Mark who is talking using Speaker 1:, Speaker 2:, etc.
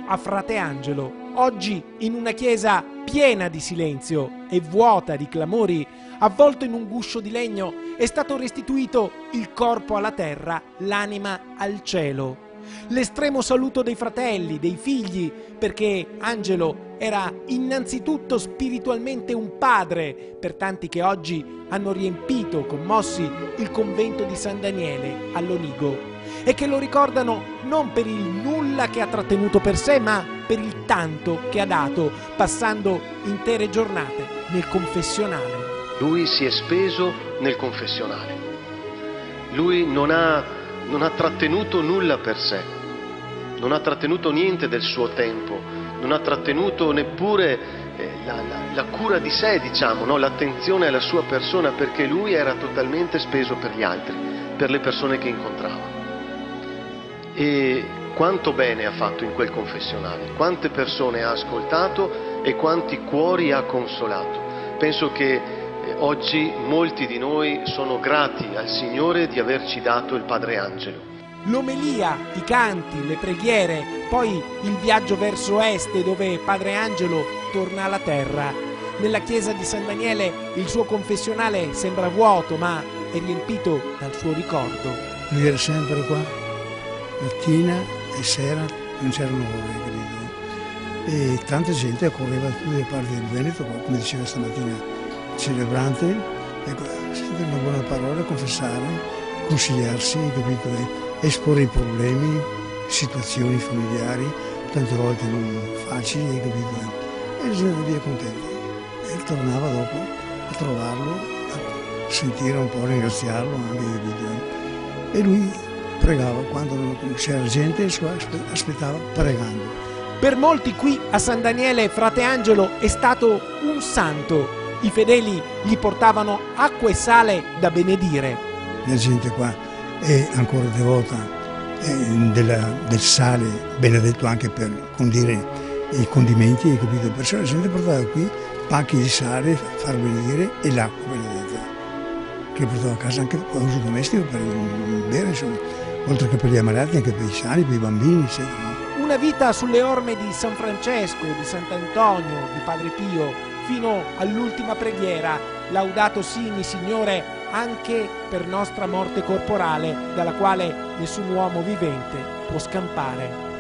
Speaker 1: a Frate Angelo. Oggi, in una chiesa piena di silenzio e vuota di clamori, avvolto in un guscio di legno, è stato restituito il corpo alla terra, l'anima al cielo. L'estremo saluto dei fratelli, dei figli, perché Angelo era innanzitutto spiritualmente un padre per tanti che oggi hanno riempito, commossi, il convento di San Daniele all'Onigo e che lo ricordano non per il nulla che ha trattenuto per sé, ma per il tanto che ha dato, passando intere giornate nel confessionale.
Speaker 2: Lui si è speso nel confessionale. Lui non ha trattenuto nulla per sé, non ha trattenuto niente del suo tempo, non ha trattenuto neppure la cura di sé, diciamo, no? L'attenzione alla sua persona, perché lui era totalmente speso per gli altri, per le persone che incontrava. E quanto bene ha fatto in quel confessionale, quante persone ha ascoltato e quanti cuori ha consolato. Penso che oggi molti di noi sono grati al Signore di averci dato il Padre Angelo.
Speaker 1: L'omelia, i canti, le preghiere, poi il viaggio verso est dove Padre Angelo torna alla terra. Nella chiesa di San Daniele il suo confessionale sembra vuoto, ma è riempito dal suo ricordo.
Speaker 3: Lui era sempre qua, mattina e sera, non c'erano ore, capito? E tanta gente accorreva da tutte le parti del Veneto, come diceva stamattina il celebrante, ecco, sentire una buona parola, confessare, consigliarsi, capito? Esporre i problemi, situazioni familiari, tante volte non facili, capito? E la gente via contenti. E tornava dopo a trovarlo, a sentire un po', ringraziarlo anche, capito? E lui pregava, quando c'era gente aspettava pregando.
Speaker 1: Per molti qui a San Daniele Frate Angelo è stato un santo. I fedeli gli portavano acqua e sale da benedire.
Speaker 3: La gente qua è ancora devota del sale, benedetto anche per condire i condimenti, capito? Perciò la gente portava qui pacchi di sale, far benedire, e l'acqua benedetta, che portava a casa anche per uso domestico, per bere, insomma, oltre che per gli ammalati, anche per i sani, per i bambini, eccetera.
Speaker 1: Una vita sulle orme di San Francesco, di Sant'Antonio, di Padre Pio, fino all'ultima preghiera, laudato simi, Signore, anche per nostra morte corporale, dalla quale nessun uomo vivente può scampare.